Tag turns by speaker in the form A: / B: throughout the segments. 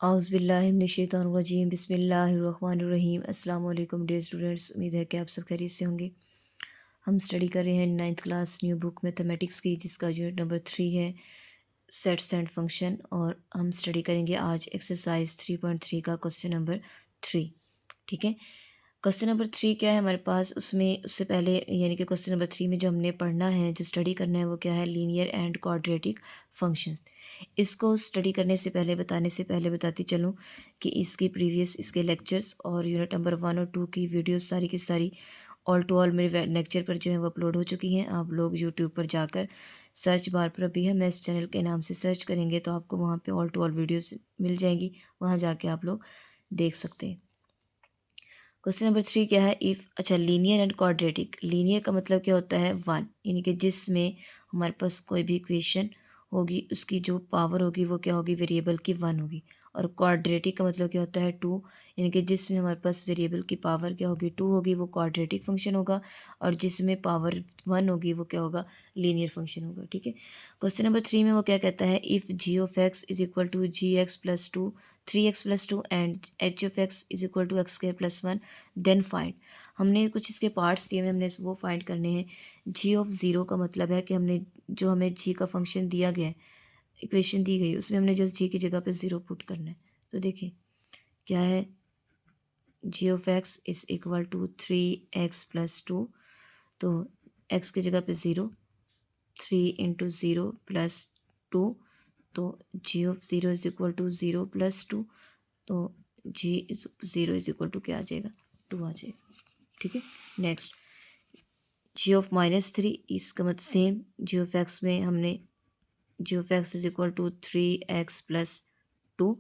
A: औज़ुबिल्लाहिमिनश्शैतानिर्रजीम बिस्मिल्लाहिर्रहमानिर्रहीम। अस्सलाम वालेकुम डियर स्टूडेंट्स, उम्मीद है कि आप सब खैरियत से होंगे। हम स्टडी कर रहे हैं 9th class new book mathematics की, जिसका यूनिट नंबर 3 है सेट्स एंड फंक्शन। और हम स्टडी करेंगे आज एक्सरसाइज 3.3 का क्वेश्चन नंबर 3। ठीक है, क्वेश्चन नंबर 3 क्या है हमारे पास, उसमें उससे पहले यानी कि क्वेश्चन नंबर 3 में जो हमने पढ़ना है, जो स्टडी करना है, वो क्या है, लीनियर एंड क्वाड्रेटिक फंक्शंस। इसको स्टडी करने से पहले, बताने से पहले बताती चलूँ कि इसकी प्रीवियस इसके लेक्चर्स और यूनिट नंबर 1 और 2 की वीडियोस सारी की सारी ऑल टू ऑल मेरे लेक्चर पर जो है वो अपलोड हो चुकी हैं। आप लोग यूट्यूब पर जाकर सर्च बार पर अभी हम इस चैनल के नाम से सर्च करेंगे तो आपको वहाँ पे ऑल टू ऑल वीडियोस मिल जाएंगी, वहाँ जाके आप लोग देख सकते हैं। क्वेश्चन नंबर 3 क्या है, इफ़, अच्छा, लीनियर एंड क्वाड्रेटिक। लीनियर का मतलब क्या होता है, 1, यानी कि जिसमें हमारे पास कोई भी इक्वेशन होगी उसकी जो पावर होगी वो क्या होगी, वेरिएबल की 1 होगी। और क्वाड्रेटिक का मतलब क्या होता है, 2, यानी कि जिसमें हमारे पास वेरिएबल की पावर क्या होगी, 2 होगी, वो क्वाड्रेटिक फंक्शन होगा। और जिसमें पावर 1 होगी वो क्या होगा, लीनियर फंक्शन होगा। ठीक है, क्वेश्चन नंबर 3 में वो क्या कहता है, if G of x is equal to G x plus 2, 3x+2 and H of x is equal to x square plus 1, then find. हमने कुछ इसके पार्ट्स दिए हुए, हमने वो फाइंड करने हैं। जी ऑफ ज़ीरो का मतलब है कि हमने जो हमें जी का फंक्शन दिया गया है, इक्वेशन दी गई, उसमें हमने जस्ट जी की जगह पे ज़ीरो पुट करना है। तो देखिए क्या है, जी of x is equal to 3x+2, तो एक्स की जगह पे ज़ीरो, 3 × 0 + 2, तो जी of zero is equal to 0 + 2, तो G is zero is equal to क्या आ जाएगा, 2 आ जाएगा। ठीक है, नेक्स्ट, जी ऑफ -3, इसका मतलब सेम, जी ऑफ एक्स में हमने G of x is equal to 3x+2,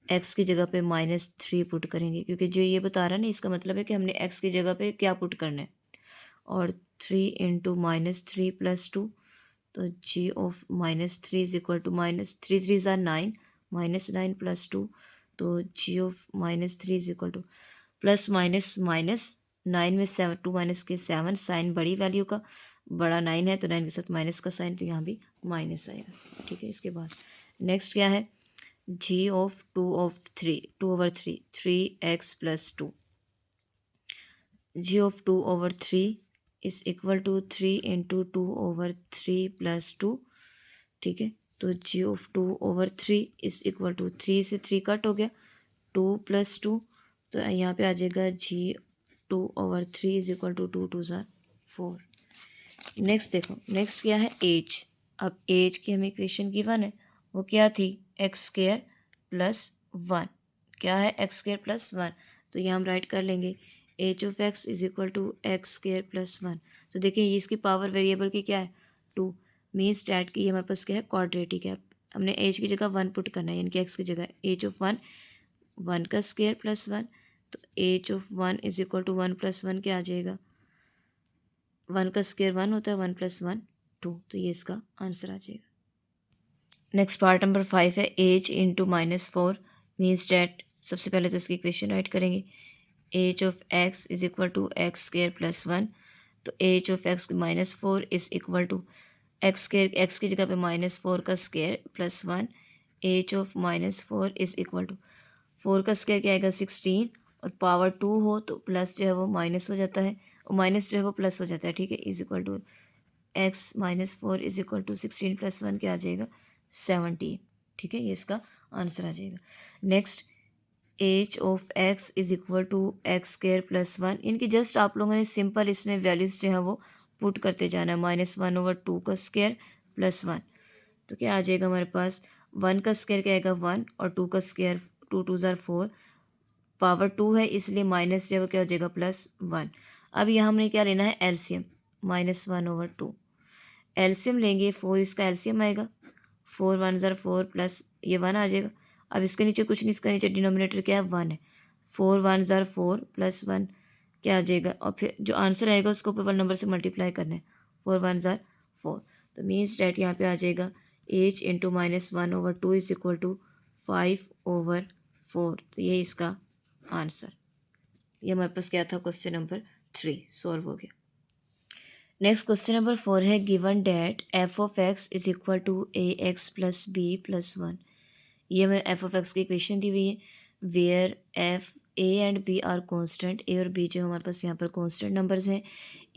A: x की जगह पे -3 पुट करेंगे, क्योंकि जो ये बता रहा है ना, इसका मतलब है कि हमने एक्स की जगह पे क्या पुट करना है। और 3 × -3 + 2, तो जी ऑफ -3 इज इक्वल टू -3 3 ज़ा 9, -9 + 2, तो जी of -3 is equal to plus minus minus 9 में 7, 2 माइनस के 7, साइन बड़ी वैल्यू का, बड़ा 9 है तो 9 के साथ माइनस का साइन, तो यहाँ भी माइनस आएगा। ठीक है, इसके बाद नेक्स्ट क्या है, जी of 2/3 3x+2, g of 2/3 is equal to 3 × 2/3 + 2। ठीक है, तो जी ऑफ 2/3 इज इक्वल टू 3 से 3 कट हो गया, 2 + 2, तो यहाँ पे आ जाएगा जी 2/3 इज इक्वल टू 2 2 ज़ा 4। नेक्स्ट देखो, नेक्स्ट क्या है, एज। अब एज की हमें इक्वेशन गिवन है, वो क्या थी, x² + 1। क्या है, x² + 1, तो ये हम राइट कर लेंगे, H of x is equal to x² + 1। तो देखिए ये इसकी पावर वेरिएबल की क्या है, 2, मीन्स डैट की हमारे पास क्या है, क्वाड्रेटिक है। हमने एज की जगह 1 पुट करना है, यानी कि एक्स की जगह एच ऑफ 1, 1 का स्क्वायर + 1, तो H of 1 is equal to 1 + 1 क्या आ जाएगा, 1 का स्क्वायर 1 होता है, 1 + 1 2, तो ये इसका आंसर आ जाएगा। नेक्स्ट पार्ट नंबर 5 है, एच इंटू -4, मीन्स डैट, सबसे पहले तो इसकी इक्वेशन राइट करेंगे, H of x is equal to x² + 1, तो H of x -4 is equal to x², x की जगह पे -4 का square + 1, H of -4 is equal to 4 का स्क्वायर क्या आएगा, 16, और पावर 2 हो तो प्लस जो है वो माइनस हो जाता है, और माइनस जो है वो प्लस हो जाता है। ठीक है, is equal to x-4 is equal to 16 + 1 क्या आ जाएगा, 17। ठीक है, ये इसका आंसर आ जाएगा। Next, H of x is equal to x² + 1, इनकी जस्ट आप लोगों ने सिंपल इसमें वैल्यूज़ जो है वो पुट करते जाना है, -1/2 का स्क्वायर + 1, तो क्या आ जाएगा हमारे पास, 1 का स्क्वायर क्या आएगा 1, और 2 का स्क्वायर 2 2 ज़ा 4, पावर 2 है इसलिए माइनस जो है वो क्या हो जाएगा, +1। अब यहाँ हमने क्या लेना है, एलसीएम, -1/2 एलसीएम लेंगे, 4 इसका एलसीएम आएगा, 4 1 ज़ा 4 प्लस ये 1 आ जाएगा। अब इसके नीचे कुछ नहीं, इसका नीचे डिनोमिनेटर क्या है, 1 है, 4 1 ज़ा 4 + 1 क्या आ जाएगा, और फिर जो आंसर आएगा उसको ऊपर नंबर से मल्टीप्लाई करना है, 4 1 ज़ा 4, तो मीन्स डैट यहाँ पे आ जाएगा H into -1/2 is equal to 5/4, तो ये इसका आंसर, ये हमारे पास क्या था, क्वेश्चन नंबर 3 सॉल्व हो गया। नेक्स्ट क्वेश्चन नंबर 4 है, given that f of x is equal to ax + b + 1, ये हमें एफ ऑफ एक्स की इक्वेशन दी हुई है where f a and b are constant, a और बी जो हमारे पास यहाँ पर कॉन्स्टेंट नंबर्स हैं।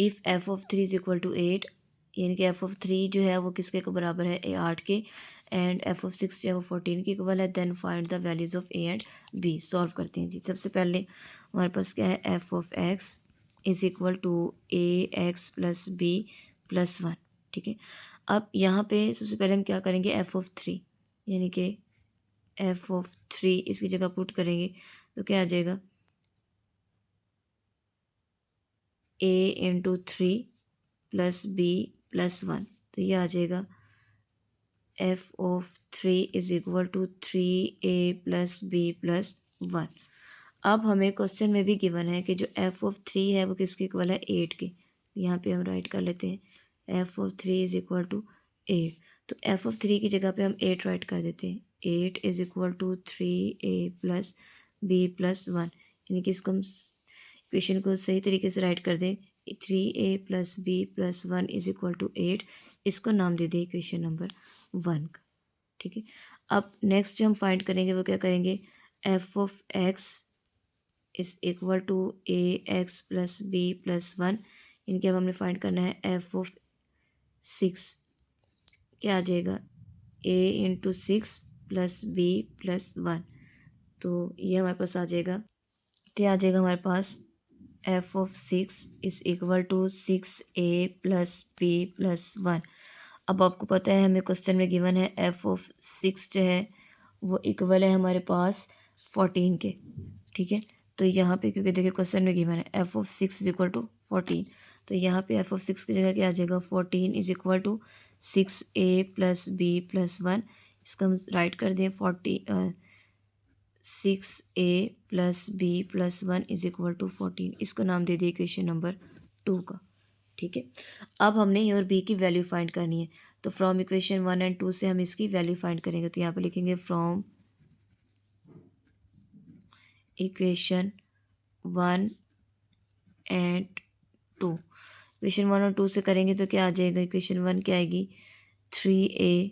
A: If f of three is equal to 8, यानी कि एफ ऑफ थ्री जो है वो किसके को बराबर है, 8 के, एंड एफ ऑफ 6 जो है वो 14 के इक्वल है। Then find the values of A and B. Solve करते हैं जी। सबसे पहले हमारे पास क्या है, F of x is equal to A x plus B plus 1, ठीक है। अब यहाँ पे सबसे पहले हम क्या करेंगे, एफ ऑफ थ्री, यानी कि एफ ऑफ थ्री इसकी जगह पुट करेंगे तो क्या आ जाएगा, a into three plus B plus 1, तो ये आ जाएगा f of three is equal to 3a plus B plus 1। अब हमें क्वेश्चन में भी गिवन है कि जो एफ ऑफ थ्री है वो किसके इक्वल है, 8 के। यहाँ पे हम राइट कर लेते हैं F of three is equal to 8, तो एफ ऑफ थ्री की जगह पे हम 8 राइट कर देते हैं। 8 is equal to 3a plus B plus 1, यानी कि इसको हम इक्वेशन को सही तरीके से राइट कर दें, 3a plus B plus 1 is equal to 8। इसको नाम दे दें इक्वेशन नंबर 1 का, ठीक है। अब नेक्स्ट जो हम फाइंड करेंगे वो क्या करेंगे, F of x is equal to A x plus B plus 1, इनके अब हमने फाइंड करना है एफ ऑफ 6, क्या आ जाएगा, a into 6 plus B plus 1, तो ये हमारे पास आ जाएगा, क्या आ जाएगा हमारे पास, f of 6 is equal to 6a plus B plus 1। अब आपको पता है हमें क्वेश्चन में गिवन है एफ ऑफ 6 जो है वो इक्वल है हमारे पास 14 के, ठीक है। तो यहाँ पे क्योंकि देखिए क्वेश्चन में गिवन है F of 6 is equal to 14, तो यहाँ पे एफ ऑफ 6 की जगह क्या आ जाएगा, 14 is equal to 6a plus B plus 1। इसको हम राइट कर दें 6a plus B plus 1 is equal to 14। इसको नाम दे दिए इक्वेशन नंबर 2 का, ठीक है। अब हमने ए और बी की वैल्यू फाइंड करनी है, तो फ्रॉम इक्वेशन 1 एंड 2 से हम इसकी वैल्यू फाइंड करेंगे। तो यहाँ पे लिखेंगे फ्रॉम इक्वेशन 1 एंड 2। इक्वेशन 1 और 2 से करेंगे तो क्या आ जाएगा, इक्वेशन 1 क्या आएगी, 3a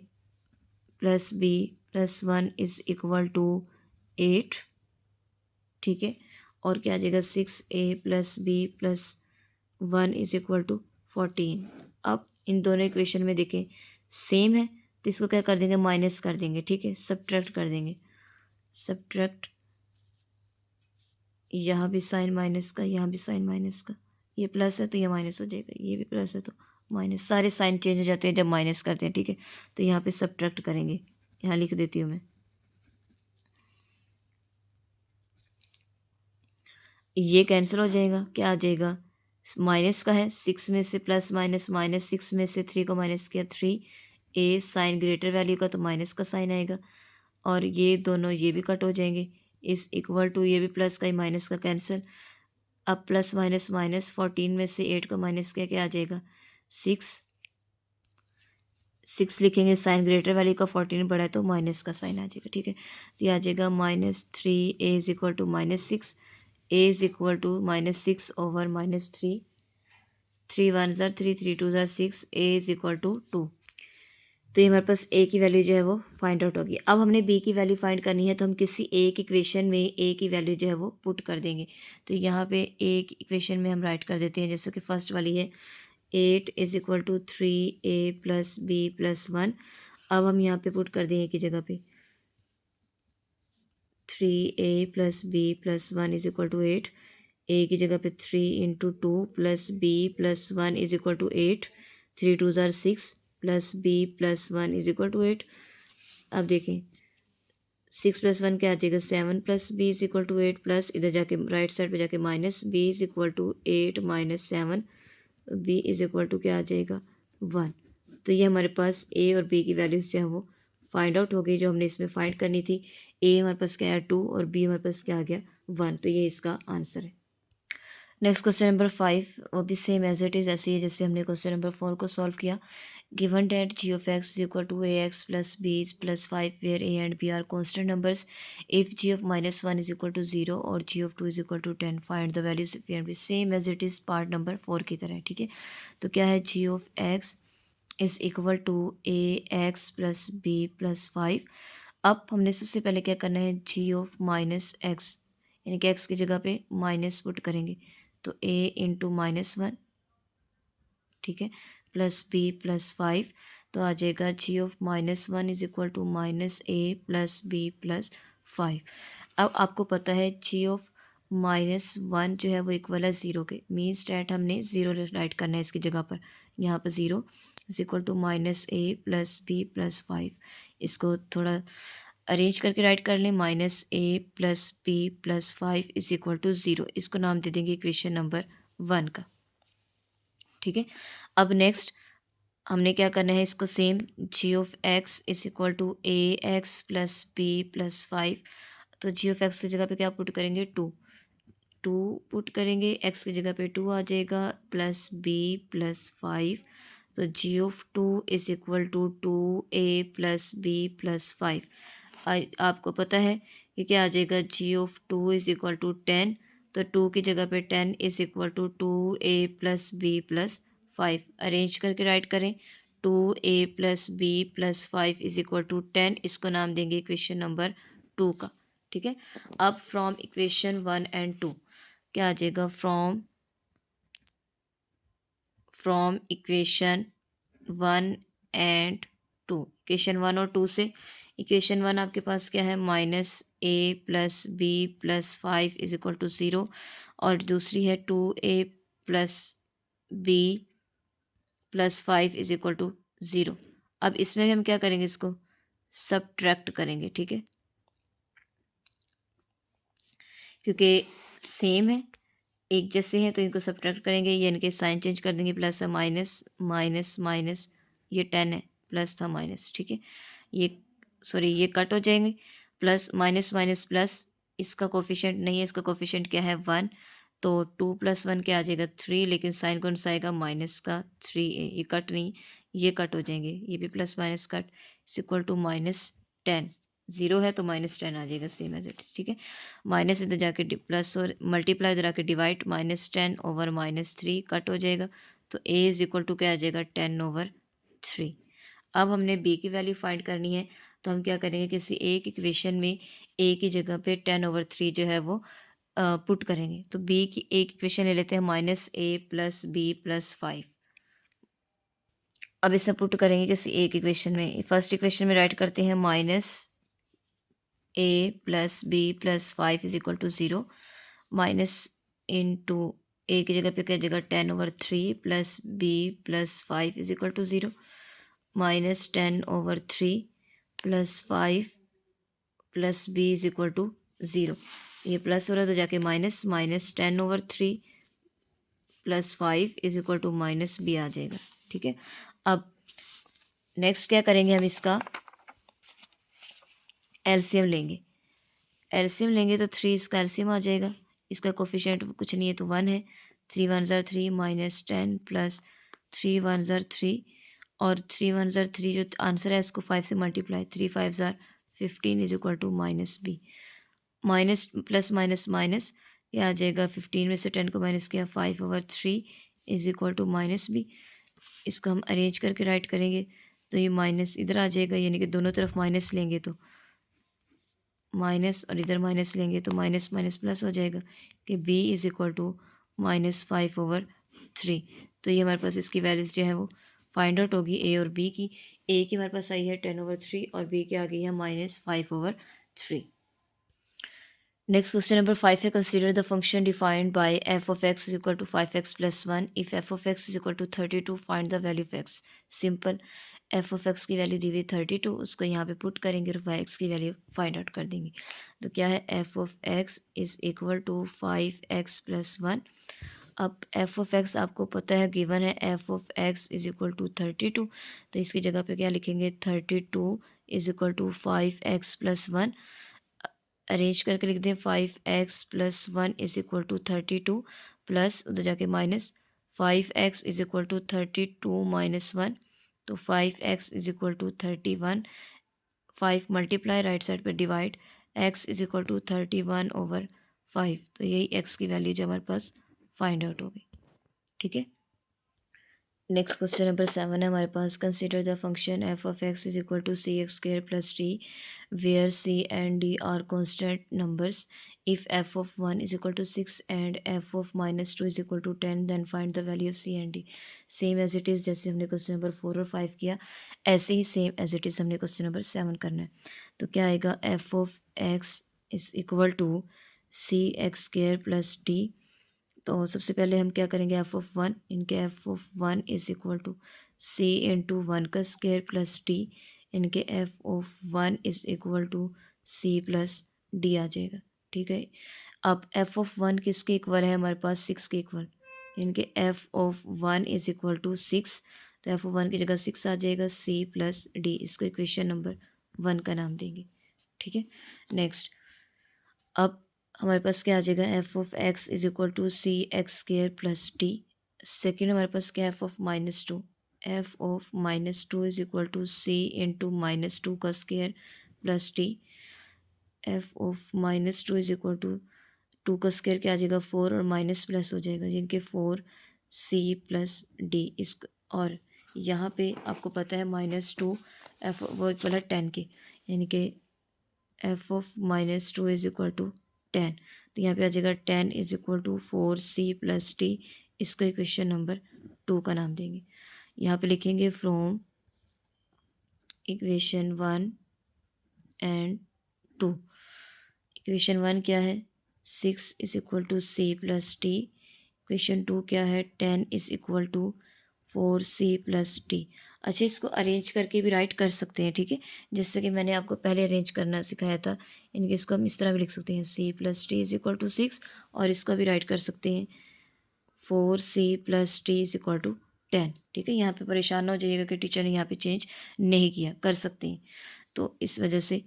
A: plus B plus 1 is equal to 8, ठीक है। और क्या आ जाएगा, 6a plus B plus 1 is equal to 14। अब इन दोनों इक्वेशन में देखें सेम है, तो इसको क्या कर देंगे, माइनस कर देंगे, ठीक है, सब्ट्रैक्ट कर देंगे। सब्ट्रैक्ट, यहाँ भी साइन माइनस का, यहाँ भी साइन माइनस का, ये प्लस है तो ये माइनस हो जाएगा, ये भी प्लस है तो माइनस, सारे साइन चेंज हो जाते हैं जब माइनस करते हैं, ठीक है। तो यहाँ पे सब्ट्रैक्ट करेंगे, यहाँ लिख देती हूँ मैं, ये कैंसिल हो जाएगा, क्या आ जाएगा, माइनस का है, 6 में से प्लस माइनस, माइनस 6 में से 3 को माइनस किया 3, ए साइन ग्रेटर वैल्यू का तो माइनस का साइन आएगा, और ये दोनों ये भी कट हो जाएंगे, इस इक्वल टू ये भी प्लस का ही माइनस का कैंसिल। अब प्लस माइनस माइनस, 14 में से 8 को माइनस किया, क्या आ जाएगा, 6 लिखेंगे, साइन ग्रेटर वैल्यू का 14 बड़ा है तो माइनस का साइन आ जाएगा, ठीक है। तो ये आ जाएगा -3a is equal to -6, a is equal to -6 over -3, 3 1 ज़ार 3, 3 2 ज़ार 6, a इज इक्वल टू 2। तो ये हमारे पास a की वैल्यू जो है वो फाइंड आउट होगी। अब हमने b की वैल्यू फाइंड करनी है, तो हम किसी एक इक्वेशन में a की वैल्यू जो है वो पुट कर देंगे। तो यहाँ पे एक इक्वेशन में हम राइट कर देते हैं, जैसे कि फर्स्ट वाली है 8 is equal to 3a plus B plus 1। अब हम यहाँ पे पुट कर देंगे की जगह पे 3a plus B plus 1 is equal to 8, a की जगह पे 3 into 2 plus B plus 1 is equal to 8, 3 2 ज़ार 6 plus B plus 1 is equal to 8। अब देखें 6 प्लस 1 क्या आ जाएगा, 7 plus b is equal to 8, plus इधर जाके राइट साइड पे जाके minus b is equal to 8 minus 7, b is equal to क्या आ जाएगा 1। तो ये हमारे पास ए और बी की वैल्यूज़ जो है वो फाइंड आउट हो गई, जो हमने इसमें फाइंड करनी थी। ए हमारे पास क्या है 2 और बी हमारे पास क्या आ गया 1, तो ये इसका आंसर है। नेक्स्ट क्वेश्चन नंबर 5, वो भी सेम एज इट इज़ ऐसे ही जैसे हमने क्वेश्चन नंबर 4 को सॉल्व किया। Given that g of x is equal to A x plus B plus 5 where a and b are constant numbers. If g of -1 is equal to 0 और g of 2 is equal to 10, find the values of A and b. Same as it is part number 4 की तरह, ठीक है। तो क्या है, जी of x is equal to A x plus B plus 5। अब हमने सबसे पहले क्या करना है, जी ऑफ माइनस एक्स, यानी कि एक्स की जगह पे माइनस पुट करेंगे, तो ए इंटू -1, ठीक है, प्लस बी प्लस 5, तो आ जाएगा g of -1 is equal to -a plus B plus 5। अब आपको पता है जी ऑफ -1 जो है वो इक्वल है 0 के, मीन्स डैट हमने 0 राइट करना है इसकी जगह पर, यहाँ पर 0 is equal to -a plus B plus 5। इसको थोड़ा अरेंज करके राइट कर लें, -a plus B plus 5 is equal to 0, इसको नाम दे देंगे इक्वेशन नंबर 1 का, ठीक है। अब नेक्स्ट हमने क्या करना है, इसको same g of x is equal to A x plus B plus 5, तो जी ऑफ एक्स की जगह पे क्या पुट करेंगे, 2 पुट करेंगे, एक्स की जगह पे 2 आ जाएगा, प्लस बी प्लस 5, तो जी of 2 is equal to 2a plus B plus 5। आपको पता है कि क्या आ जाएगा, g of 2 is equal to 10, तो 2 की जगह पे 10 is equal to 2a plus B plus 5। Arrange करके राइट करें, 2a plus B plus 5 is equal to 10, इसको नाम देंगे इक्वेशन नंबर 2 का, ठीक है। अब फ्रॉम इक्वेशन 1 एंड 2 क्या आ जाएगा, फ्रॉम इक्वेशन 1 एंड 2, इक्वेशन 1 और 2 से, इक्वेशन 1 आपके पास क्या है, -a plus B plus 5 is equal to 0, और दूसरी है 2a plus B plus 5 is equal to 0। अब इसमें भी हम क्या करेंगे, इसको सबट्रैक्ट करेंगे, ठीक है, क्योंकि सेम है, एक जैसे हैं, तो इनको सब्ट्रैक्ट करेंगे, ये इनके साइन चेंज कर देंगे, प्लस है माइनस माइनस माइनस, ये 10 है, प्लस था माइनस, ठीक है, ये सॉरी ये कट हो जाएंगे, प्लस माइनस माइनस प्लस, इसका कोफिशिएंट नहीं है, इसका कोफिशिएंट क्या है, 1, तो 2 + 1 क्या आ जाएगा, 3, लेकिन साइन कौन सा आएगा, माइनस का 3a, ये कट नहीं, ये कट हो जाएंगे, ये भी plus minus cut, is equal to -10, 0 है तो -10 आ जाएगा, सेम एज इट इज, ठीक है। माइनस इधर जाके प्लस और मल्टीप्लाई इधर आके डिवाइड, -10 ओवर -3 कट हो जाएगा, तो a इज इक्वल टू क्या आ जाएगा, 10/3। अब हमने b की वैल्यू फाइंड करनी है, तो हम क्या करेंगे, किसी एक इक्वेशन में a की जगह पे 10/3 जो है वो पुट करेंगे, तो b की एक इक्वेशन ले लेते हैं, -a प्लस बी प्लस 5। अब इसे पुट करेंगे किसी एक इक्वेशन में, फर्स्ट इक्वेशन में राइट करते हैं -a plus B plus 5 is equal to 0, minus into a की जगह पे क्या जगह 10/3 plus B plus 5 is equal to 0, -10/3 plus 5 plus b is equal to 0, ये प्लस हो रहा है तो जाके minus, -10/3 plus 5 is equal to -b आ जाएगा, ठीक है। अब नेक्स्ट क्या करेंगे, हम इसका एलसीएम लेंगे, एलसीएम लेंगे तो 3 इसका एलसीएम आ जाएगा, इसका कोफिशिएंट कुछ नहीं है तो 1 है, 3 × 1 = 3 -10 प्लस 3 × 1 = 3, और 3 × 1 = 3 जो आंसर है इसको 5 से multiply, 3 × 5 = 15 is equal to -b, minus plus minus minus ये आ जाएगा, 15 में से 10 को माइनस किया, 5/3 इज इक्वल टू -b, इसको हम अरेंज करके राइट करेंगे, तो ये माइनस इधर आ जाएगा, यानी कि दोनों तरफ माइनस लेंगे तो माइनस, और इधर माइनस लेंगे तो माइनस माइनस प्लस हो जाएगा, कि b इज इक्वल टू -5/3। तो ये हमारे पास इसकी वैल्यूज जो है वो फाइंड आउट होगी a और b की, a की हमारे पास आई है 10/3 और b की आ गई है -5/3। नेक्स्ट क्वेश्चन नंबर 5 है, consider the function defined by f of x is equal to 5x + 1, if f of x is equal to 32 find the value of x। Simple, f of x की value दी हुई 32, उसको यहाँ पे put करेंगे और x की value find out कर देंगे, तो क्या है, f of x is equal to 5x + 1। अब f of x आपको पता है गिवन है, f of x is equal to 32, तो इसकी जगह पे क्या लिखेंगे, 32 is equal to 5x + 1, arrange करके लिख दें, 5x + 1 is equal to 32, plus उधर जाके minus 5x is equal to 32 - 1, तो 5x is equal to 31, 5 multiply right side पे divide, x is equal to 31/5, तो यही x की वैल्यू जो हमारे पास फाइंड आउट हो गई, ठीक है। नेक्स्ट क्वेश्चन नंबर 7 है हमारे पास। Consider the function f of x is equal to c x square plus d where c and d are constant numbers. If f of 1 is equal to 6 and f of -2 is equal to 10 then find the value of c and d. Same as it is जैसे हमने question number 4 और 5 किया, ऐसे ही same as it is हमने question number 7 करना है। तो क्या आएगा, f of x is equal to c x square plus t. तो सबसे पहले हम क्या करेंगे, एफ ऑफ 1, इनके f of 1 is equal to c into 1 का स्क्वायर प्लस टी, इनके f of 1 is equal to c plus d आ जाएगा। ठीक है, अब एफ ऑफ 1 किसके इक्वल है, हमारे पास 6 के इक्वल, इनके f of 1 is equal to 6, तो एफ ऑफ 1 की जगह 6 आ जाएगा, सी प्लस डी, इसको इक्वेशन नंबर 1 का नाम देंगे। ठीक है, नेक्स्ट अब हमारे पास क्या आ जाएगा, f of x is equal to c x square plus t. Second हमारे पास क्या, f of -2, f of -2 is equal to c into -2 का square plus t. F of -2 is equal to 2 का स्क्वायर क्या आ जाएगा, 4 और माइनस प्लस हो जाएगा, जिनके 4 सी प्लस डी। इस और यहाँ पे आपको पता है -2 एफ वो इक्वल है 10 के, यानी कि f of -2 is equal to 10, तो यहाँ पे आ जाएगा 10 is equal to 4c plus t, इसको इक्वेशन नंबर 2 का नाम देंगे। यहाँ पे लिखेंगे फ्रॉम इक्वेशन 1 एंड 2। इक्वेशन 1 क्या है, 6 is equal to c plus t. Equation 2 क्या है, 10 is equal to 4c plus t. अच्छा, इसको अरेंज करके भी राइट कर सकते हैं, ठीक है, जैसे कि मैंने आपको पहले अरेंज करना सिखाया था। इनके इसको हम इस तरह भी लिख सकते हैं, c plus t is equal to 6, और इसको भी राइट कर सकते हैं 4c plus t is equal to 10। ठीक है, यहाँ पे परेशान ना हो जाइएगा कि टीचर ने यहाँ पे चेंज नहीं किया, कर सकते हैं। तो इस वजह से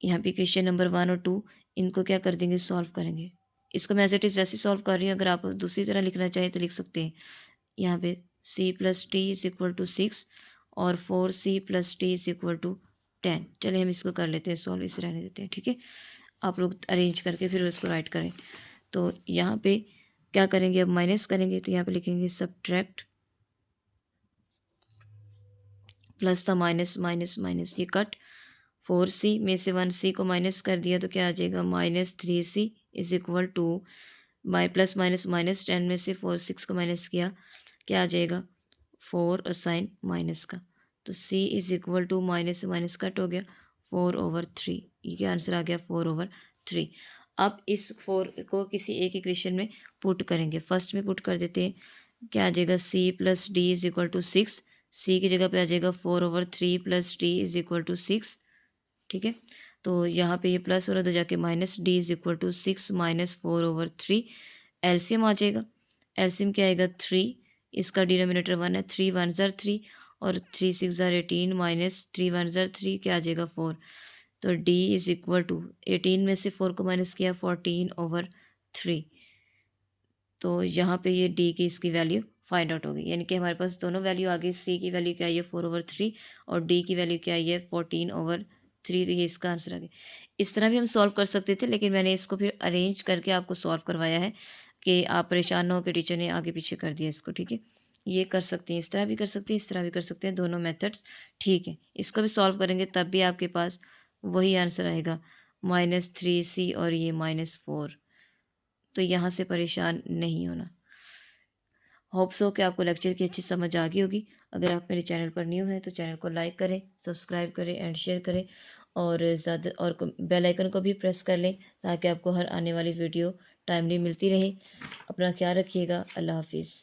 A: यहाँ पे क्वेश्चन नंबर 1 और 2 इनको क्या कर देंगे, सॉल्व करेंगे। इसको मैं एज इट इज़ वैसे सॉल्व कर रही हूँ, अगर आप दूसरी तरह लिखना चाहें तो लिख सकते हैं। यहाँ पे c plus t is equal to 6 और 4c plus t is equal to 10। चलिए हम इसको कर लेते हैं सॉल्व, इसे रहने देते हैं। ठीक है, आप लोग अरेंज करके फिर उसको राइट करें। तो यहाँ पे क्या करेंगे, अब माइनस करेंगे, तो यहाँ पे लिखेंगे सब्ट्रैक्ट, प्लस था माइनस माइनस माइनस, ये कट, 4c में से 1c को माइनस कर दिया तो क्या आ जाएगा, -3c is equal to plus minus minus, 10 में से 6 को माइनस किया, क्या आ जाएगा, 4 और साइन माइनस का, तो c is equal to minus से माइनस कट हो गया, 4/3। ये क्या आंसर आ गया, 4/3। अब इस 4 को किसी एक इक्वेशन में पुट करेंगे। फर्स्ट में पुट कर देते हैं, क्या आ जाएगा, c plus d is equal to 6, c की जगह पे आ जाएगा 4/3 plus d is equal to 6। ठीक है, तो यहाँ पे ये प्लस हो रहा था जाके minus, d is equal to 6 minus 4/3। LCM आ जाएगा, एलसीएम क्या आएगा, 3, इसका डिनोमिनेटर 1 है, 3 1 ज़र 3 और 3 6 ज़र 18 माइनस 3 1 ज़र 3, क्या आ जाएगा 4। तो d इज इक्वल टू 18 में से 4 को माइनस किया, 14/3। तो यहाँ पे ये d की इसकी वैल्यू फाइंड आउट होगी, यानी कि हमारे पास दोनों वैल्यू आ गई। c की वैल्यू क्या आई है, 4/3, और d की वैल्यू क्या आई है, 14/3। तो ये इसका आंसर आ गया। इस तरह भी हम सॉल्व कर सकते थे, लेकिन मैंने इसको फिर अरेंज करके आपको सॉल्व करवाया है कि आप परेशान ना हो कि टीचर ने आगे पीछे कर दिया इसको। ठीक है, ये कर सकते हैं, इस तरह भी कर सकते हैं, इस तरह भी कर सकते हैं, दोनों मेथड्स ठीक है। इसको भी सॉल्व करेंगे तब भी आपके पास वही आंसर आएगा, -3c और ये -4। तो यहाँ से परेशान नहीं होना। होप सो कि आपको लेक्चर की अच्छी समझ आ गई होगी। अगर आप मेरे चैनल पर न्यू हैं तो चैनल को लाइक करें, सब्सक्राइब करें एंड शेयर करें, और ज़्यादा और बेल आइकन को भी प्रेस कर लें ताकि आपको हर आने वाली वीडियो टाइमली मिलती रहे। अपना ख्याल रखिएगा। अल्लाह हाफिज़।